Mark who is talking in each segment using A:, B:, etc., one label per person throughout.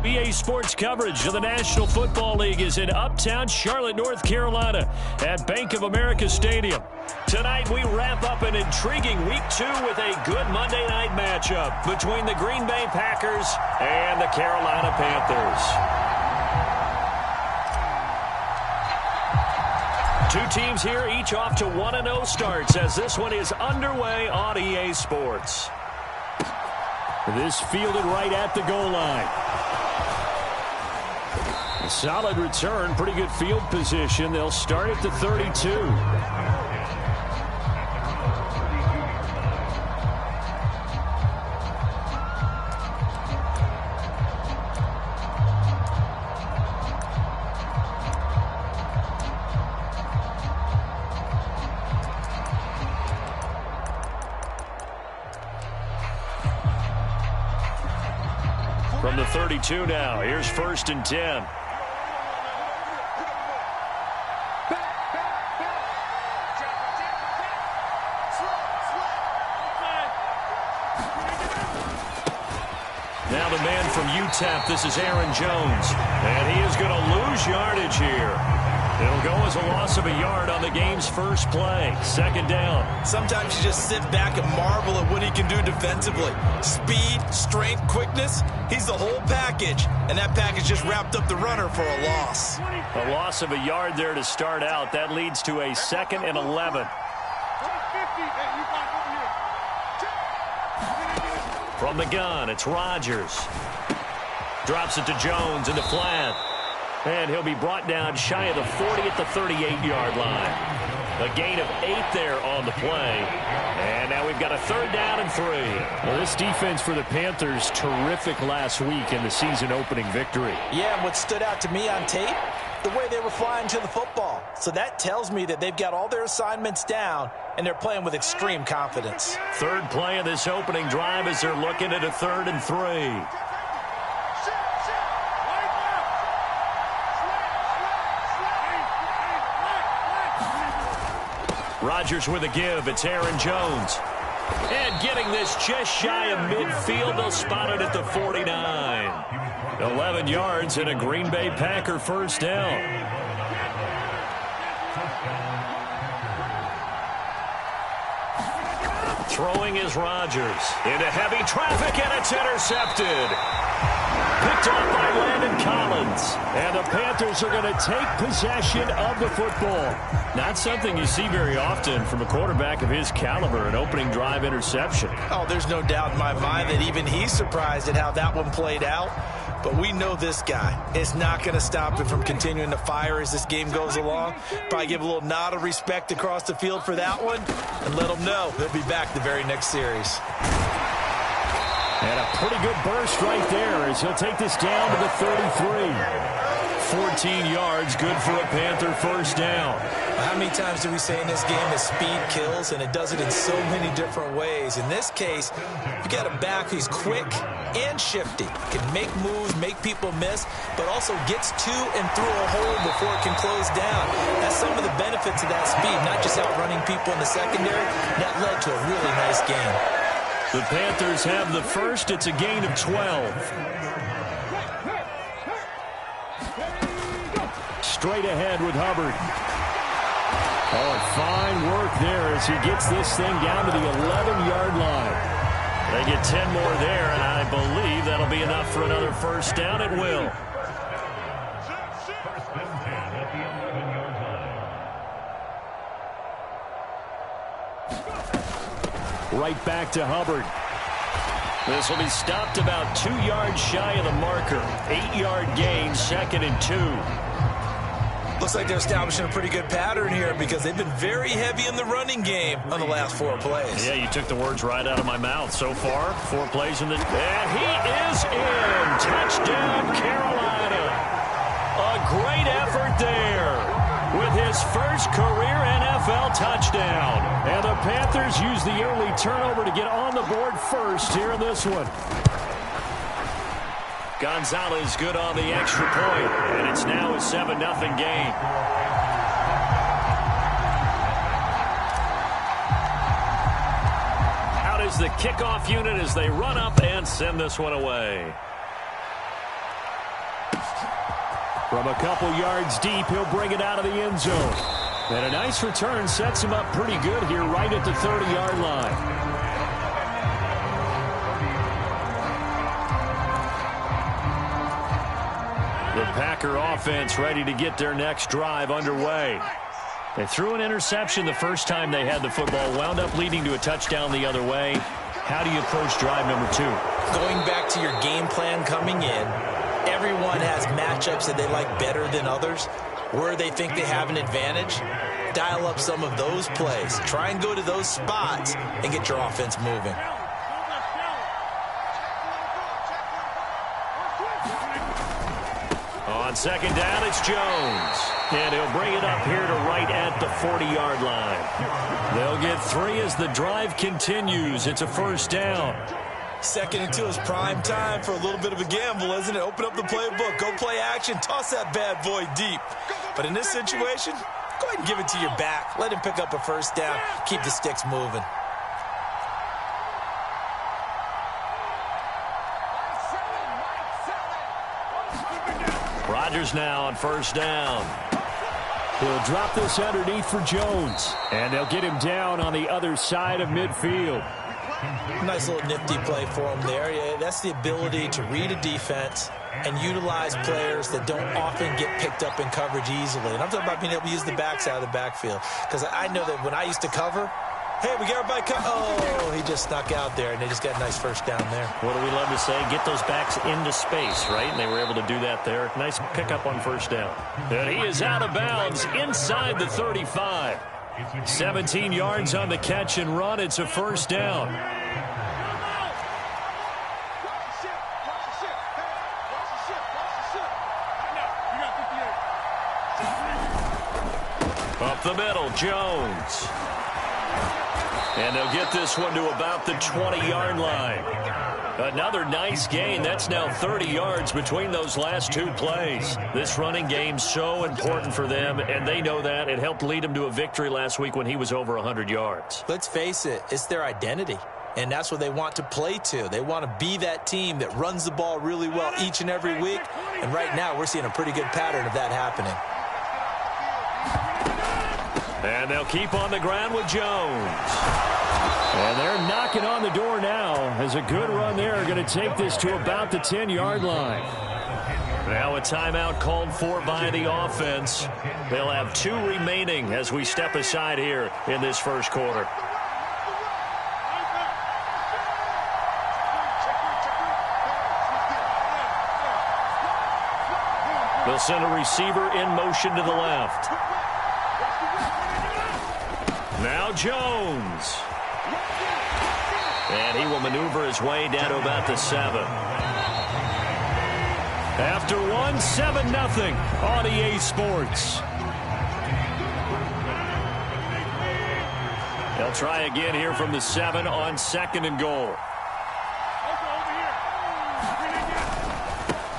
A: EA Sports coverage of the National Football League is in uptown Charlotte, North Carolina at Bank of America Stadium. Tonight we wrap up an intriguing Week 2 with a good Monday night matchup between the Green Bay Packers and the Carolina Panthers. Two teams here, each off to 1-0 starts as this one is underway on EA Sports. This fielded right at the goal line. A solid return, pretty good field position. They'll start at the 32. From the 32 now, here's 1st and 10. Now the man from UTEP, this is Aaron Jones. And he is going to lose yardage here. It'll go as a loss of a yard on the game's first play. 2nd down.
B: Sometimes you just sit back and marvel at what he can do defensively. Speed, strength, quickness. He's the whole package. And that package just wrapped up the runner for a loss.
A: A loss of a yard there to start out. That leads to a 2nd and 11. From the gun, it's Rodgers. Drops it to Jones in the flat. And he'll be brought down shy of the 40 at the 38-yard line. A gain of 8 there on the play. And now we've got a 3rd down and 3.
C: Well, this defense for the Panthers, terrific last week in the season-opening victory.
B: Yeah, and what stood out to me on tape, the way they were flying to the football. So that tells me that they've got all their assignments down, and they're playing with extreme confidence.
A: 3rd play of this opening drive as they're looking at a 3rd and 3. Rodgers with a give. It's Aaron Jones. And getting this just shy of midfield. They'll spot it at the 49. 11 yards and a Green Bay Packer 1st down. Throwing is Rodgers. Into heavy traffic, and it's intercepted. Picked off by Landon Collins. And the Panthers are going to take possession of the football. Not something you see very often from a quarterback of his caliber, an opening drive interception.
B: Oh, there's no doubt in my mind that even he's surprised at how that one played out. But we know this guy is not going to stop him from continuing to fire as this game goes along. Probably give a little nod of respect across the field for that one and let him know he'll be back the very next series.
A: And a pretty good burst right there as he'll take this down to the 33. 14 yards, good for a Panther 1st down.
B: How many times do we say in this game that speed kills, and it does it in so many different ways? In this case, you got a back who's quick and shifty, can make moves, make people miss, but also gets to and through a hole before it can close down. That's some of the benefits of that speed, not just outrunning people in the secondary. That led to a really nice game.
A: The Panthers have the first. It's a gain of 12. Straight ahead with Hubbard. Oh, fine work there as he gets this thing down to the 11-yard line. They get 10 more there, and I believe that'll be enough for another 1st down. It will. Right back to Hubbard. This will be stopped about 2 yards shy of the marker. 8-yard gain, 2nd and 2.
B: Looks like they're establishing a pretty good pattern here because they've been very heavy in the running game on the last 4 plays.
A: Yeah, you took the words right out of my mouth. So far, 4 plays in the... And he is in! Touchdown, Carolina! A great effort there with his first career NFL touchdown. And the Panthers use the early turnover to get on the board first here in this one. Gonzalez good on the extra point, and it's now a 7-0 game. Out is the kickoff unit as they run up and send this one away.
C: From a couple yards deep, he'll bring it out of the end zone. And a nice return sets him up pretty good here right at the 30-yard line. The Packer offense ready to get their next drive underway. They threw an interception the first time they had the football, wound up leading to a touchdown the other way. How do you approach drive number 2?
B: Going back to your game plan coming in, everyone has matchups that they like better than others. Where they think they have an advantage, dial up some of those plays. Try and go to those spots and get your offense moving.
A: On second down, it's Jones. And he'll bring it up here to right at the 40-yard line. They'll get 3 as the drive continues. It's a first down.
B: Second until it's prime time for a little bit of a gamble, isn't it? Open up the playbook, go play action, toss that bad boy deep. But in this situation, go ahead and give it to your back. Let him pick up a first down. Keep the sticks moving.
A: Rodgers now on first down.
C: He'll drop this underneath for Jones. And they'll get him down on the other side of midfield.
B: Nice little nifty play for him there. Yeah, that's the ability to read a defense and utilize players that don't often get picked up in coverage easily. And I'm talking about being able to use the backside of the backfield. Because I know that when I used to cover, hey, we got everybody Oh, he just snuck out there, and they just got a nice first down there.
A: What do we love to say? Get those backs into space, right? And they were able to do that there. Nice pickup on first down. And he is out of bounds inside the 35. 17 yards on the catch and run. It's a first down. Up the middle, Jones. And they'll get this one to about the 20-yard line. Another nice gain. That's now 30 yards between those last 2 plays. This running game's so important for them, and they know that. It helped lead them to a victory last week when he was over 100 yards.
B: Let's face it, it's their identity, and that's what they want to play to. They want to be that team that runs the ball really well each and every week, and right now we're seeing a pretty good pattern of that happening.
A: And they'll keep on the ground with Jones.
C: And they're knocking on the door now as a good run there going to take this to about the 10-yard line.
A: Now a timeout called for by the offense. They'll have 2 remaining as we step aside here in this first quarter. They'll send a receiver in motion to the left. Now Jones. And he will maneuver his way down to about the 7. After 1, 7-0 on EA Sports. They'll try again here from the 7 on second and goal.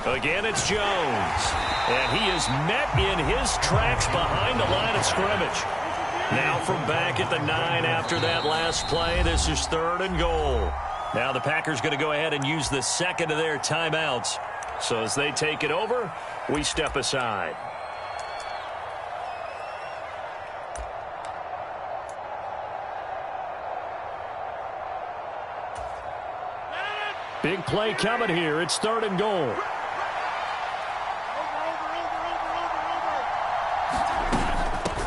A: Again, it's Jones. And he is met in his tracks behind the line of scrimmage. Now from back at the 9 after that last play, this is 3rd and goal. Now the Packers going to go ahead and use the second of their timeouts. So as they take it over, we step aside.
C: Big play coming here. It's 3rd and goal.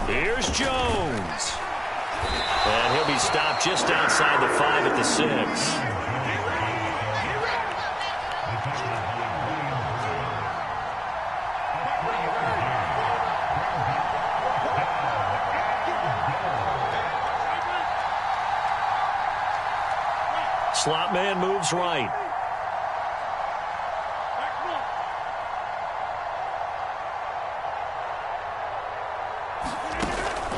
A: Here's Jones. And he'll be stopped just outside the 5 at the 6. Slot man moves right.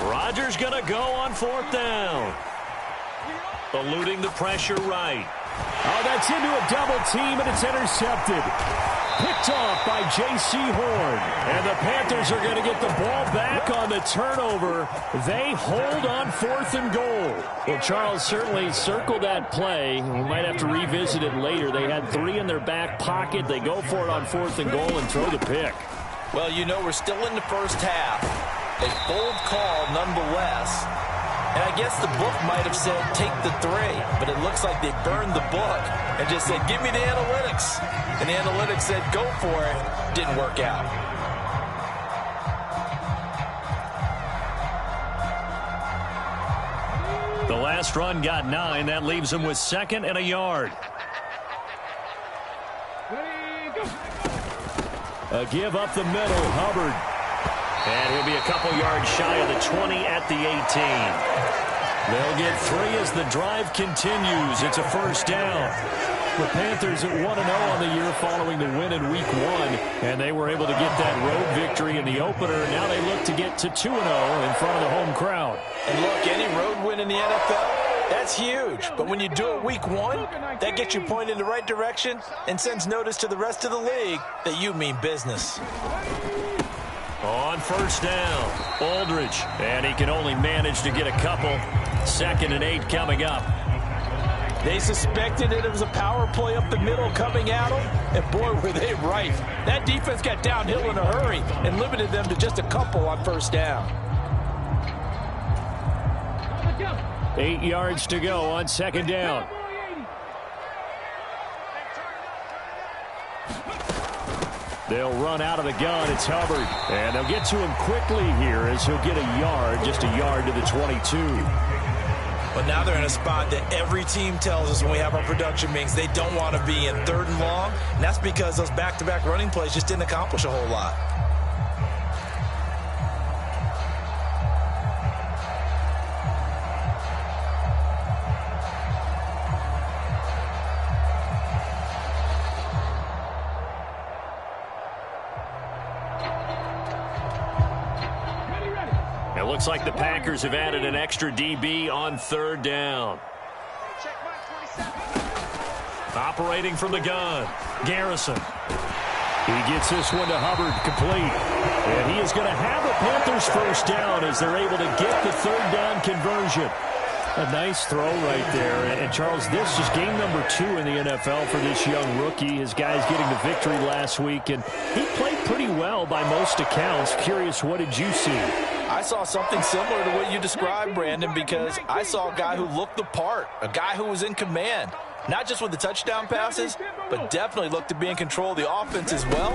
A: Rodgers going to go on 4th down. Eluding the pressure right.
C: Oh, that's into a double team, and it's intercepted. Picked off by J.C. Horn. And the Panthers are going to get the ball back on the turnover. They hold on 4th and goal. Well, Charles certainly circled that play. We might have to revisit it later. They had 3 in their back pocket. They go for it on 4th and goal and throw the pick.
B: Well, you know we're still in the first half. A bold call nonetheless. And I guess the book might have said take the 3, but it looks like they burned the book and just said give me the analytics. And the analytics said go for it. Didn't work out.
A: The last run got 9. That leaves him with 2nd and a yard.
C: A give up the middle, Hubbard.
A: And he'll be a couple yards shy of the 20 at the 18. They'll get 3 as the drive continues. It's a first down.
C: The Panthers at 1-0 on the year following the win in Week 1, and they were able to get that road victory in the opener. Now they look to get to 2-0 in front of the home crowd.
B: And look, any road win in the NFL, that's huge. But when you do it Week 1, that gets you pointed in the right direction and sends notice to the rest of the league that you mean business.
A: On first down, Aldridge, and he can only manage to get a couple. 2nd and 8 coming up.
B: They suspected it was a power play up the middle coming at them, and boy, were they right. That defense got downhill in a hurry and limited them to just a couple on first down.
C: 8 yards to go on 2nd down. They'll run out of the gun. It's Hubbard. And they'll get to him quickly here as he'll get a yard, just a yard to the 22.
B: But now they're in a spot that every team tells us when we have our production meetings they don't want to be in 3rd and long. And that's because those back-to-back running plays just didn't accomplish a whole lot.
A: It looks like the Packers have added an extra DB on 3rd down. Operating from the gun, Garrison.
C: He gets this one to Hubbard, complete. And he is going to have the Panthers first down as they're able to get the 3rd down conversion. A nice throw right there. And Charles, this is game number 2 in the NFL for this young rookie. His guys getting the victory last week, and he played pretty well by most accounts. Curious, what did you see?
B: I saw something similar to what you described, Brandon, because I saw a guy who looked the part, a guy who was in command, not just with the touchdown passes, but definitely looked to be in control of the offense as well.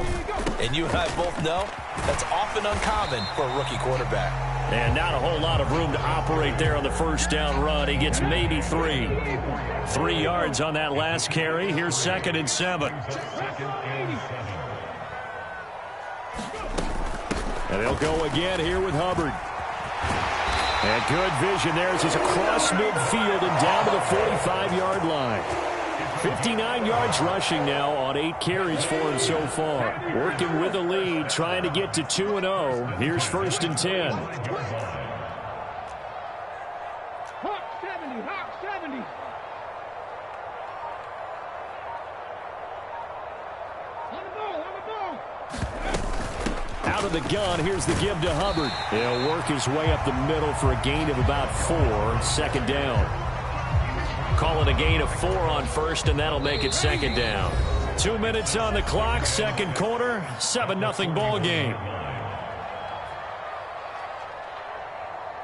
B: And you and I both know that's often uncommon for a rookie quarterback.
A: And not a whole lot of room to operate there on the first down run. He gets maybe 3. 3 yards on that last carry. Here's 2nd and 7.
C: And they'll go again here with Hubbard. And good vision there as he's across midfield and down to the 45-yard line. 59 yards rushing now on 8 carries for him so far. Working with the lead, trying to get to 2-0. Here's 1st and 10.
D: Hawk 70, Hawk 70. On the ball, on the ball.
C: Out of the gun, here's the give to Hubbard. He'll work his way up the middle for a gain of about 4. 2nd down.
A: Call it a gain of 4 on 1st, and that'll make it 2nd down.
C: 2 minutes on the clock, 2nd quarter, 7-0 ball game.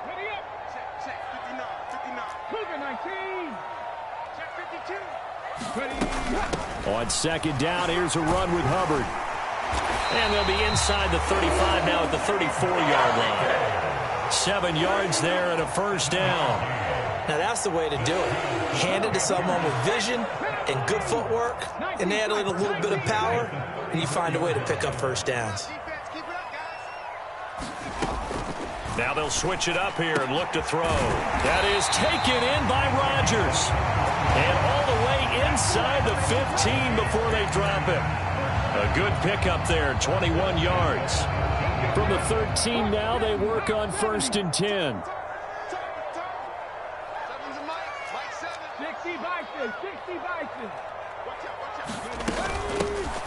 D: Ready up. Check 59, 59. Cougar 19. Check 52. Ready.
C: On 2nd down, here's a run with Hubbard.
A: And they'll be inside the 35 now at the 34-yard line.
C: 7 yards there and a first down.
B: Now that's the way to do it. Hand it to someone with vision and good footwork, and add a little bit of power, and you find a way to pick up first downs.
A: Now they'll switch it up here and look to throw. That is taken in by Rodgers. And all the way inside the 15 before they drop it. A good pickup there, 21 yards.
C: From the 13 now, they work on 1st and 10.
D: 60 Bison.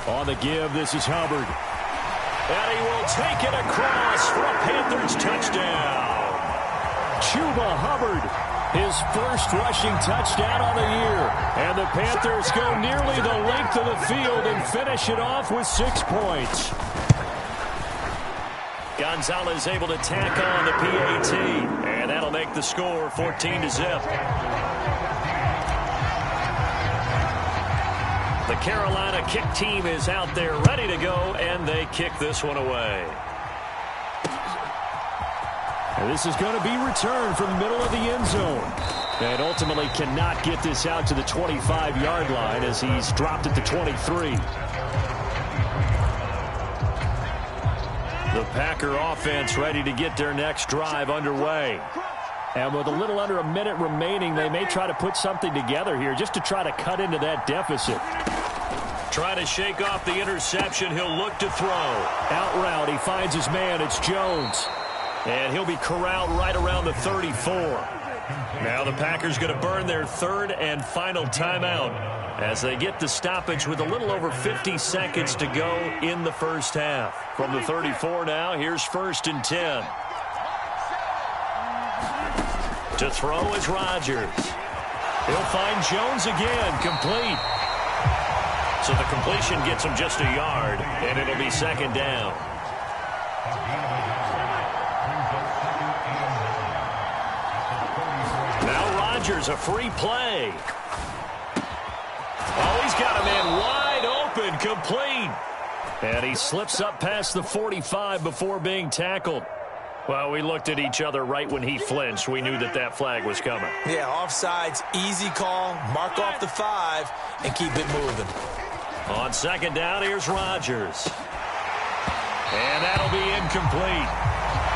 C: On the give, this is Hubbard.
A: And he will take it across for a Panthers touchdown.
C: Chuba Hubbard, his first rushing touchdown on the year. And the Panthers go nearly the length of the field and finish it off with 6 points.
A: Gonzalez able to tack on the PAT. And that'll make the score 14-0. The Carolina kick team is out there ready to go, and they kick this one away.
C: And this is going to be returned from the middle of the end zone. And ultimately cannot get this out to the 25-yard line as he's dropped at the 23.
A: The Packer offense ready to get their next drive underway.
C: And with a little under a minute remaining, they may try to put something together here just to try to cut into that deficit.
A: Try to shake off the interception. He'll look to throw.
C: Out route, he finds his man. It's Jones.
A: And he'll be corralled right around the 34. Now the Packers going to burn their third and final timeout as they get the stoppage with a little over 50 seconds to go in the first half. From the 34 now, here's 1st and 10. To throw is Rodgers. He'll find Jones again, complete. So the completion gets him just a yard, and it'll be 2nd down. Rodgers, a free play. Oh, he's got a man wide open, complete. And he slips up past the 45 before being tackled. Well, we looked at each other right when he flinched. We knew that that flag was coming.
B: Yeah, offsides, easy call. Mark off the 5 and keep it moving.
A: On 2nd down, here's Rodgers. And that'll be incomplete.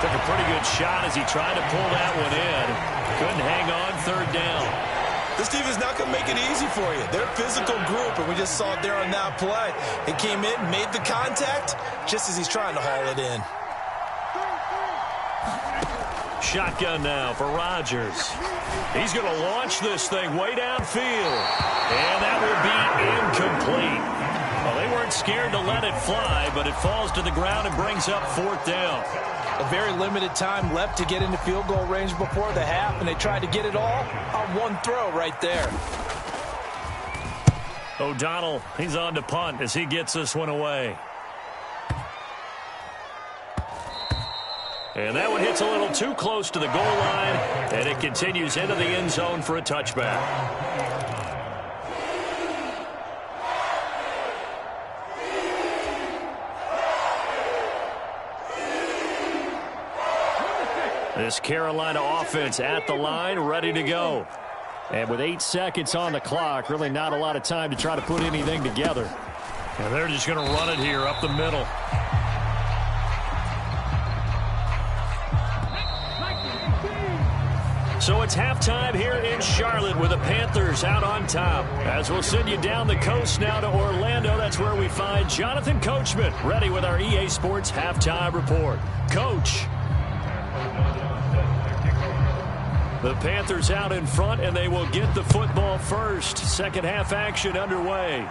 A: Took a pretty good shot as he tried to pull that one in. Couldn't hang on, 3rd down.
B: This team is not going to make it easy for you. They're a physical group, and we just saw it there on that play. He came in, made the contact, just as he's trying to haul it in.
A: Shotgun now for Rodgers. He's going to launch this thing way downfield. And that will be incomplete. Well, they weren't scared to let it fly, but it falls to the ground and brings up 4th down.
B: A very limited time left to get into field goal range before the half, and they tried to get it all on one throw right there.
A: O'Donnell, he's on to punt as he gets this one away. And that one hits a little too close to the goal line, and it continues into the end zone for a touchback. This Carolina offense at the line, ready to go.
C: And with 8 seconds on the clock, really not a lot of time to try to put anything together.
A: And they're just going to run it here up the middle. So it's halftime here in Charlotte with the Panthers out on top. As we'll send you down the coast now to Orlando, that's where we find Jonathan Coachman ready with our EA Sports Halftime Report. Coach. The Panthers out in front, and they will get the football first. 2nd half action underway.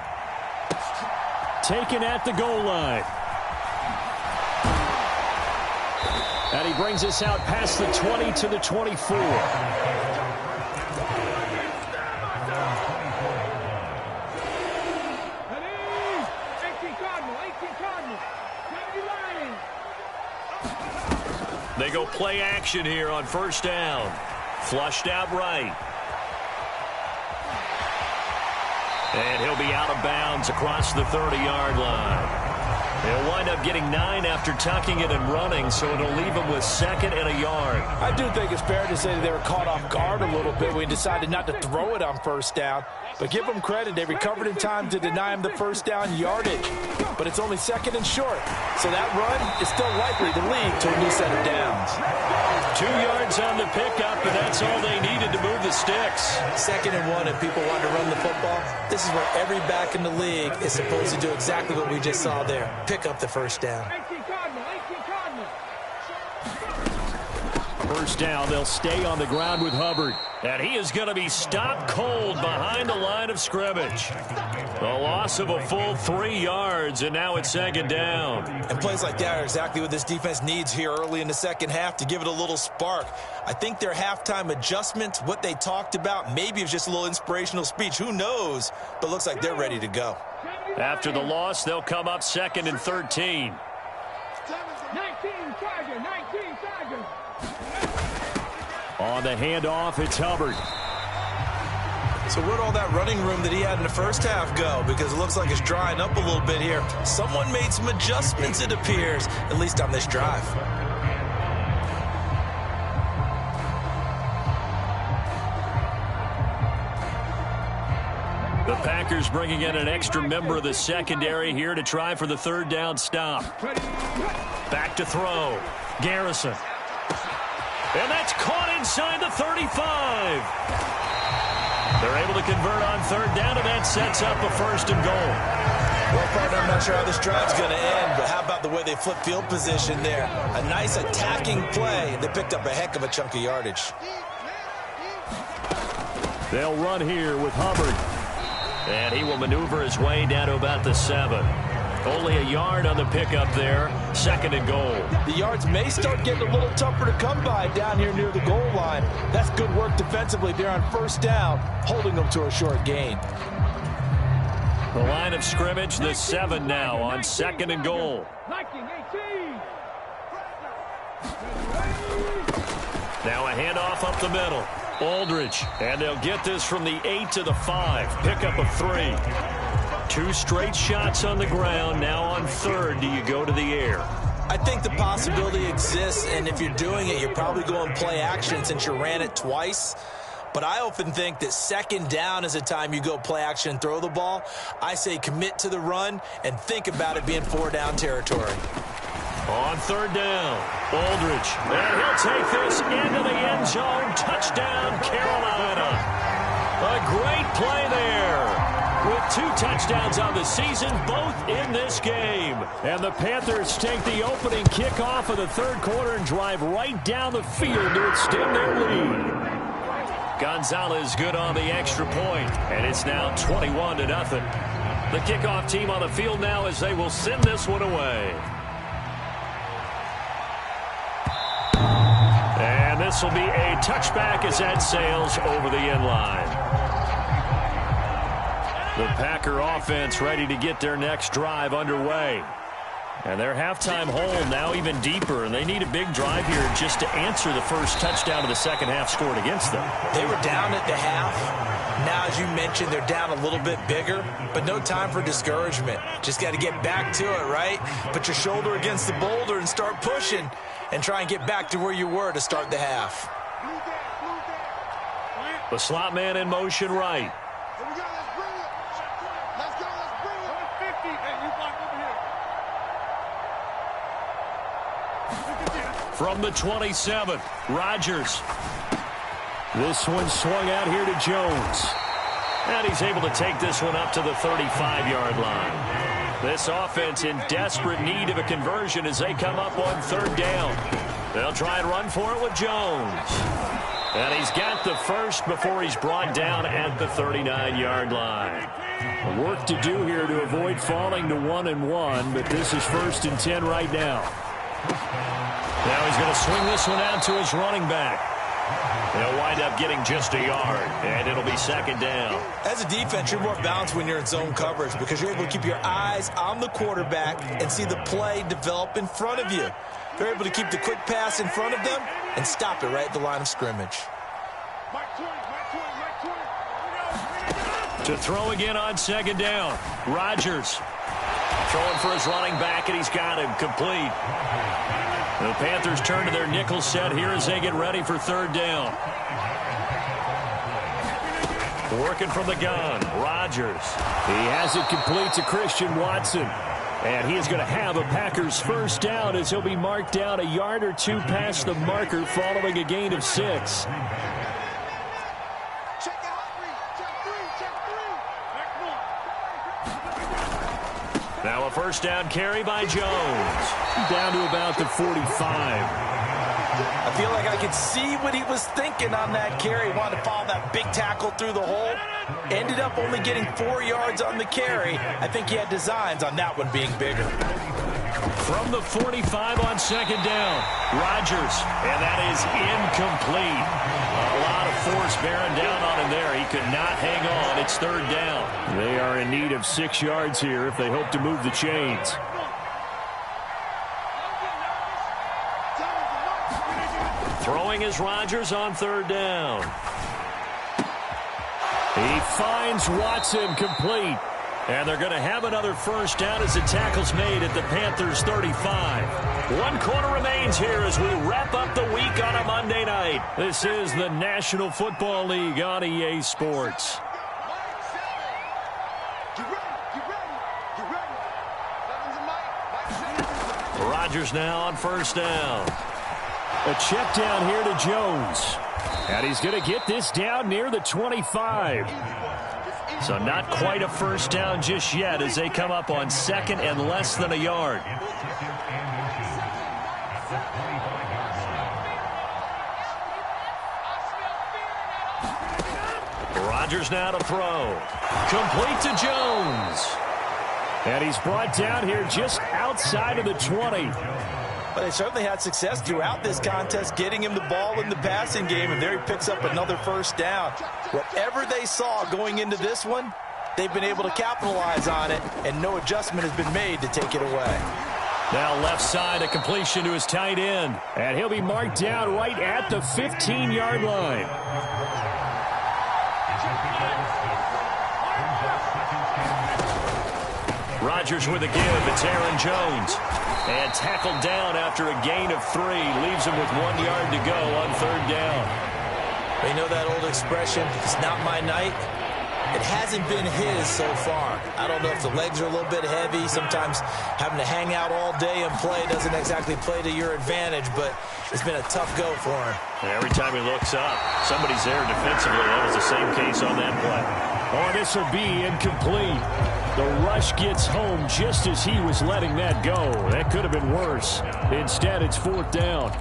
C: Taken at the goal line. And he brings us out past the 20 to the 24.
A: They go play action here on 1st down. Flushed out right. And he'll be out of bounds across the 30-yard line. They'll wind up getting 9 after tucking it and running, so it'll leave them with 2nd and a yard.
B: I do think it's fair to say that they were caught off guard a little bit when he decided not to throw it on 1st down. But give them credit. They recovered in time to deny him the 1st down yardage. But it's only 2nd and short. So that run is still likely to lead to a new set of downs.
A: 2 yards on the pickup, and that's all they needed to move the sticks.
B: 2nd and 1, if people want to run the football, this is where every back in the league is supposed to do exactly what we just saw there. Pick up the 1st down.
C: 1st down, they'll stay on the ground with Hubbard.
A: And he is going to be stopped cold behind the line of scrimmage. The loss of a full 3 yards, and now it's 2nd down.
B: And plays like that are exactly what this defense needs here early in the 2nd half to give it a little spark. I think their halftime adjustments, what they talked about, maybe it was just a little inspirational speech. Who knows? But looks like they're ready to go.
A: After the loss, they'll come up 2nd and 13.
D: 19, Charger, 19.
C: On the handoff, it's Hubbard.
B: So where'd all that running room that he had in the first half go? Because it looks like it's drying up a little bit here. Someone made some adjustments, it appears, at least on this drive.
A: The Packers bringing in an extra member of the secondary here to try for the third down stop. Back to throw. Garrison. And that's caught inside the 35. They're able to convert on third down, and that sets up a 1st and goal.
B: Well, partner, I'm not sure how this drive's going to end, but how about the way they flip field position there? A nice attacking play. They picked up a heck of a chunk of yardage.
C: They'll run here with Hubbard.
A: And he will maneuver his way down to about the 7. Only a yard on the pickup there. 2nd and goal.
B: The yards may start getting a little tougher to come by down here near the goal line. That's good work defensively there on 1st down, holding them to a short gain.
A: The line of scrimmage, the 7 now on 2nd and goal. Now a handoff up the middle. Aldridge, and they'll get this from the 8 to the 5. Pickup of 3. 2 straight shots on the ground. Now on 3rd, do you go to the air?
B: I think the possibility exists, and if you're doing it, you're probably going play action since you ran it twice. But I often think that 2nd down is a time you go play action and throw the ball. I say commit to the run and think about it being 4-down territory.
A: On 3rd down, Aldridge, and he'll take this into the end zone. Touchdown, Carolina. A great play there. With 2 touchdowns on the season, both in this game.
C: And the Panthers take the opening kickoff of the 3rd quarter and drive right down the field to extend their lead.
A: Gonzalez good on the extra point, and it's now 21-0. The kickoff team on the field now as they will send this one away. And this will be a touchback as that sails over the end line. The Packer offense ready to get their next drive underway. And their halftime hole now even deeper, and they need a big drive here just to answer the first touchdown of the second half scored against them.
B: They were down at the half. Now, as you mentioned, they're down a little bit bigger, but no time for discouragement. Just got to get back to it, right? Put your shoulder against the boulder and start pushing and try and get back to where you were to start the half.
A: The slot man in motion right. From the 27, Rodgers.
C: This one swung out here to Jones.
A: And he's able to take this one up to the 35-yard line. This offense in desperate need of a conversion as they come up on 3rd down. They'll try and run for it with Jones. And he's got the first before he's brought down at the 39-yard line.
C: Work to do here to avoid falling to 1-1, but this is 1st and 10 right now.
A: Now he's going to swing this one out to his running back. They'll wind up getting just a yard, and it'll be 2nd down.
B: As a defense, you're more balanced when you're in zone coverage because you're able to keep your eyes on the quarterback and see the play develop in front of you. They're able to keep the quick pass in front of them and stop it right at the line of scrimmage.
A: To throw again on 2nd down, Rodgers throwing for his running back, and he's got him complete. The Panthers turn to their nickel set here as they get ready for 3rd down. Working from the gun, Rodgers.
C: He has it complete to Christian Watson. And he is going to have a Packers 1st down as he'll be marked down a yard or 2 past the marker following a gain of 6.
A: Now a 1st down carry by Jones.
C: Down to about the 45.
B: I feel like I could see what he was thinking on that carry. He wanted to follow that big tackle through the hole. Ended up only getting 4 yards on the carry. I think he had designs on that one being bigger.
A: From the 45 on 2nd down, Rodgers, and that is incomplete. A lot of force bearing down on him there. He could not hang on. It's 3rd down.
C: They are in need of 6 yards here if they hope to move the chains.
A: Throwing is Rodgers on third down.
C: He finds Watson complete. And they're going to have another first down as the tackle's made at the Panthers' 35.
A: 1 quarter remains here as we wrap up the week on a Monday night.
C: This is the National Football League on EA Sports.
A: Rodgers now on first down.
C: A check down here to Jones. And he's going to get this down near the 25.
A: So not quite a first down just yet as they come up on second and less than a yard. Rodgers now to throw. Complete to Jones.
C: And he's brought down here just outside of the 20.
B: But they certainly had success throughout this contest getting him the ball in the passing game, and there he picks up another first down. Whatever they saw going into this one, they've been able to capitalize on it, and no adjustment has been made to take it away.
C: Now left side, a completion to his tight end. And he'll be marked down right at the 15-yard line.
A: Rodgers with a give. It's Aaron Jones. And tackled down after a gain of 3. Leaves him with 1 yard to go on third down.
B: You know that old expression, it's not my night? It hasn't been his so far. I don't know if the legs are a little bit heavy. Sometimes having to hang out all day and play doesn't exactly play to your advantage, but it's been a tough go for him.
A: And every time he looks up, somebody's there defensively. That was the same case on that play.
C: Oh, this will be incomplete. The rush gets home just as he was letting that go. That could have been worse. Instead, it's fourth down.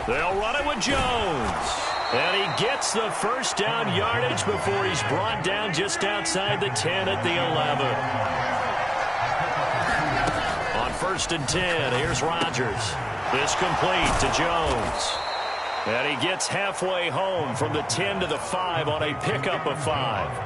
A: They'll run it with Jones. And he gets the first down yardage before he's brought down just outside the 10 at the 11. On first and 10, here's Rodgers. This complete to Jones. And he gets halfway home from the 10 to the 5 on a pickup of 5.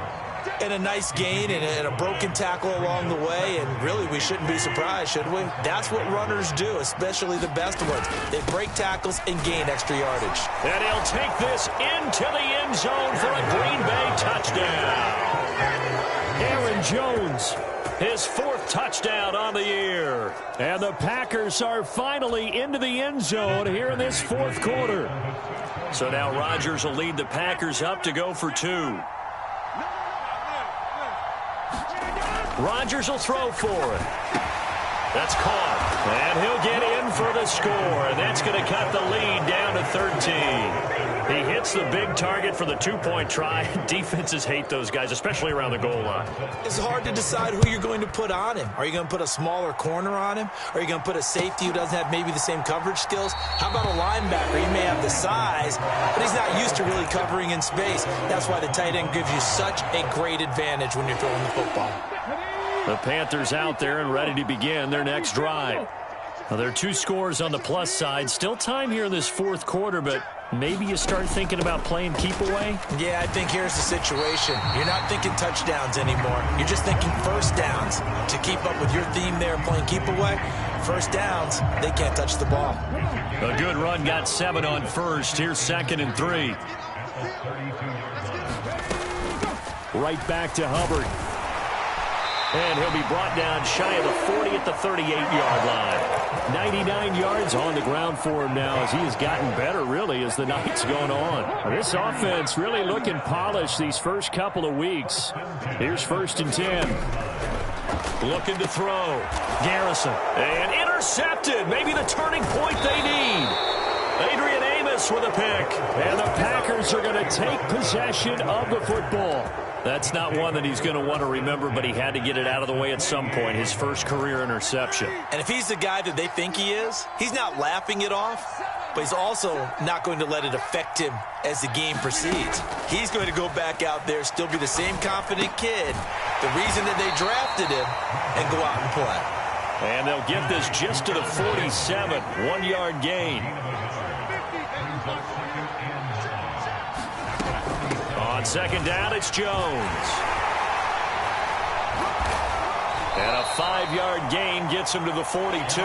B: And a nice gain and a broken tackle along the way, and really we shouldn't be surprised, should we? That's what runners do, especially the best ones. They break tackles and gain extra yardage.
A: And he'll take this into the end zone for a Green Bay touchdown.
C: Aaron Jones,
A: his 4th touchdown on the year.
C: And the Packers are finally into the end zone here in this 4th quarter.
A: So now Rodgers will lead the Packers up to go for 2. Rodgers will throw for it. That's caught. And he'll get in for the score. And that's going to cut the lead down to 13. He hits the big target for the 2-point try. Defenses hate those guys, especially around the goal line.
B: It's hard to decide who you're going to put on him. Are you going to put a smaller corner on him? Are you going to put a safety who doesn't have maybe the same coverage skills? How about a linebacker? He may have the size, but he's not used to really covering in space. That's why the tight end gives you such a great advantage when you're throwing the football.
C: The Panthers out there and ready to begin their next drive.
A: Now, there are 2 scores on the plus side. Still time here in this 4th quarter, but maybe you start thinking about playing keep away?
B: Yeah, I think here's the situation. You're not thinking touchdowns anymore. You're just thinking first downs. To keep up with your theme there, playing keep away, first downs, they can't touch the ball.
A: A good run got 7 on first. Here's 2nd and 3.
C: Right back to Hubbard.
A: And he'll be brought down shy of the 40 at the 38-yard line.
C: 99 yards on the ground for him now as he has gotten better, really, as the night's gone on. This offense really looking polished these first couple of weeks. Here's 1st and 10.
A: Looking to throw. Garrison. And intercepted. Maybe the turning point they need. Adrian Amos with a pick.
C: And the Packers are going to take possession of the football.
A: That's not one that he's going to want to remember, but he had to get it out of the way at some point. His first career interception.
B: And if he's the guy that they think he is, he's not laughing it off, but he's also not going to let it affect him as the game proceeds. He's going to go back out there, still be the same confident kid, the reason that they drafted him, and go out and play.
A: And they'll get this just to the 47. 1-yard gain. On second down, it's Jones. And a 5-yard gain gets him to the 42.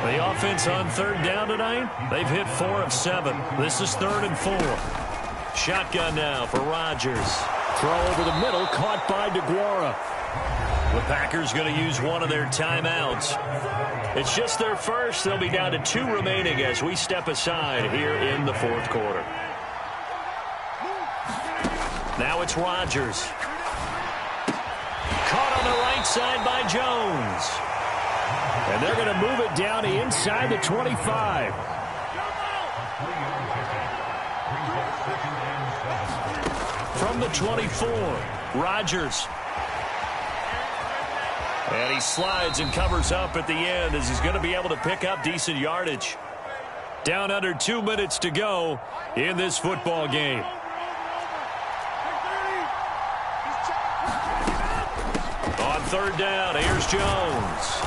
A: The offense on third down tonight, they've hit 4 of 7. This is 3rd and 4. Shotgun now for Rodgers.
C: Throw over the middle, caught by DeGuara.
A: The Packers going to use one of their timeouts. It's just their first. They'll be down to 2 remaining as we step aside here in the 4th quarter. Now it's Rodgers. Caught on the right side by Jones.
C: And they're going to move it down inside the 25.
A: From the 24, Rodgers. And he slides and covers up at the end as he's going to be able to pick up decent yardage. Down under 2 minutes to go in this football game. On third down, here's Jones.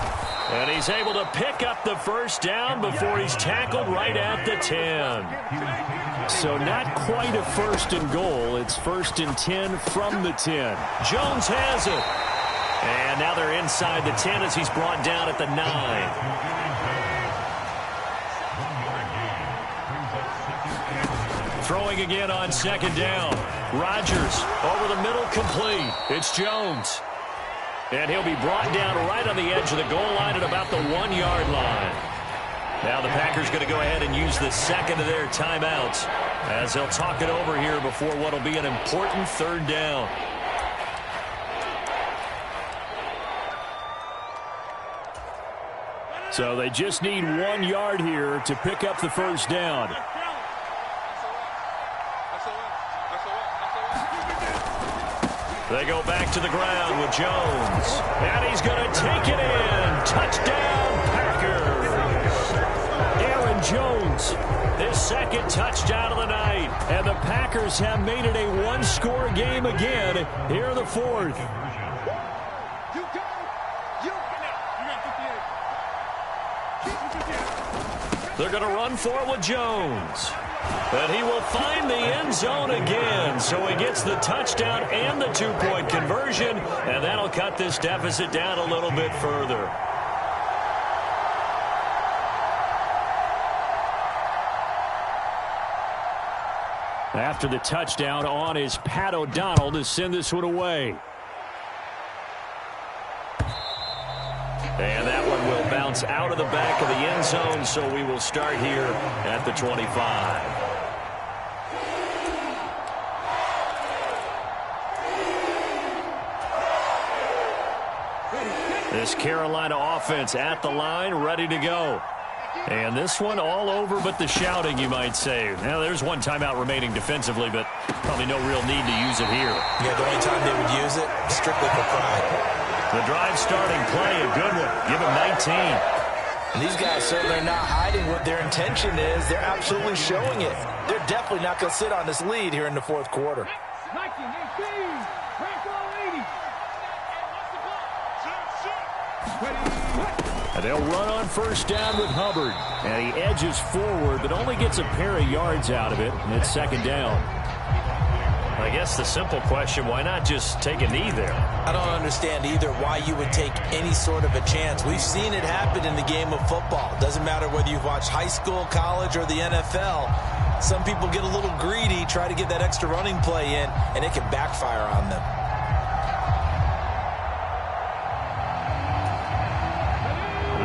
A: And he's able to pick up the first down before he's tackled right at the 10.
C: So not quite a 1st and goal. It's 1st and 10 from the 10.
A: Jones has it. And now they're inside the 10 as he's brought down at the 9. Throwing again on second down. Rodgers over the middle, complete. It's Jones. And he'll be brought down right on the edge of the goal line at about the 1-yard line. Now the Packers going to go ahead and use the second of their timeouts as they'll talk it over here before what will be an important third down.
C: So they just need 1 yard here to pick up the first down.
A: They go back to the ground with Jones. And he's going to take it in. Touchdown, Packers.
C: Aaron Jones.
A: His 2nd touchdown of the night.
C: And the Packers have made it a 1-score game again here in the 4th.
A: They're going to run for it with Jones. And he will find the end zone again. So he gets the touchdown and the 2-point conversion. And that'll cut this deficit down a little bit further.
C: After the touchdown on is Pat O'Donnell to send this one away.
A: And that one will bounce out of the back of the end zone, so we will start here at the 25. This Carolina offense at the line, ready to go. And this one all over but the shouting, you might say. Now, there's one timeout remaining defensively, but probably no real need to use it here.
B: Yeah, the only time they would use it, strictly for pride.
A: The drive starting play, a good one. Give him 19.
B: And these guys certainly are not hiding what their intention is. They're absolutely showing it. They're definitely not going to sit on this lead here in the 4th quarter.
D: 19-18.
C: And they'll run on first down with Hubbard. And he edges forward, but only gets a pair of yards out of it. And it's 2nd down.
A: I guess the simple question, why not just take a knee there?
B: I don't understand either why you would take any sort of a chance. We've seen it happen in the game of football. Doesn't matter whether you've watched high school, college, or the NFL. Some people get a little greedy, try to get that extra running play in, and it can backfire on them.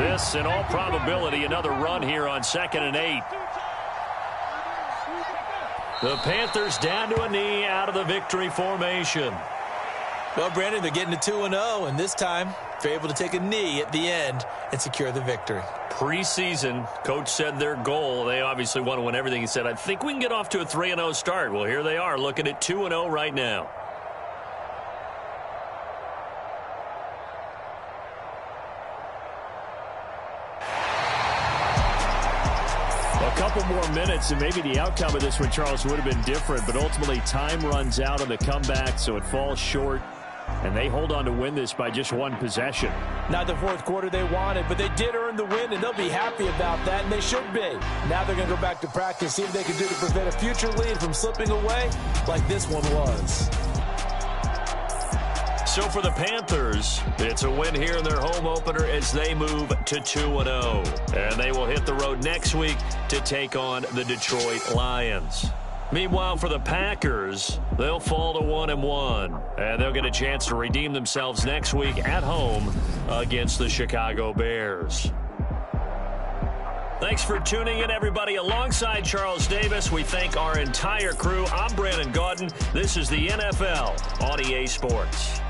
A: This, in all probability, another run here on 2nd and 8. The Panthers down to a knee out of the victory formation.
B: Well, Brandon, they're getting to 2-0, and this time they're able to take a knee at the end and secure the victory.
A: Preseason, coach said their goal, they obviously want to win everything. He said, I think we can get off to a 3-0 start. Well, here they are looking at 2-0 right now.
C: A couple more minutes, and maybe the outcome of this one, Charles, would have been different. But ultimately, time runs out on the comeback, so it falls short. And they hold on to win this by just one possession.
B: Not the fourth quarter they wanted, but they did earn the win, and they'll be happy about that, and they should be. Now they're going to go back to practice, see what they can do to prevent a future lead from slipping away like this one was.
A: So for the Panthers, it's a win here in their home opener as they move to 2-0. And they will hit the road next week to take on the Detroit Lions. Meanwhile, for the Packers, they'll fall to 1-1, and they'll get a chance to redeem themselves next week at home against the Chicago Bears. Thanks for tuning in, everybody. Alongside Charles Davis, we thank our entire crew. I'm Brandon Gaudin. This is the NFL on EA Sports.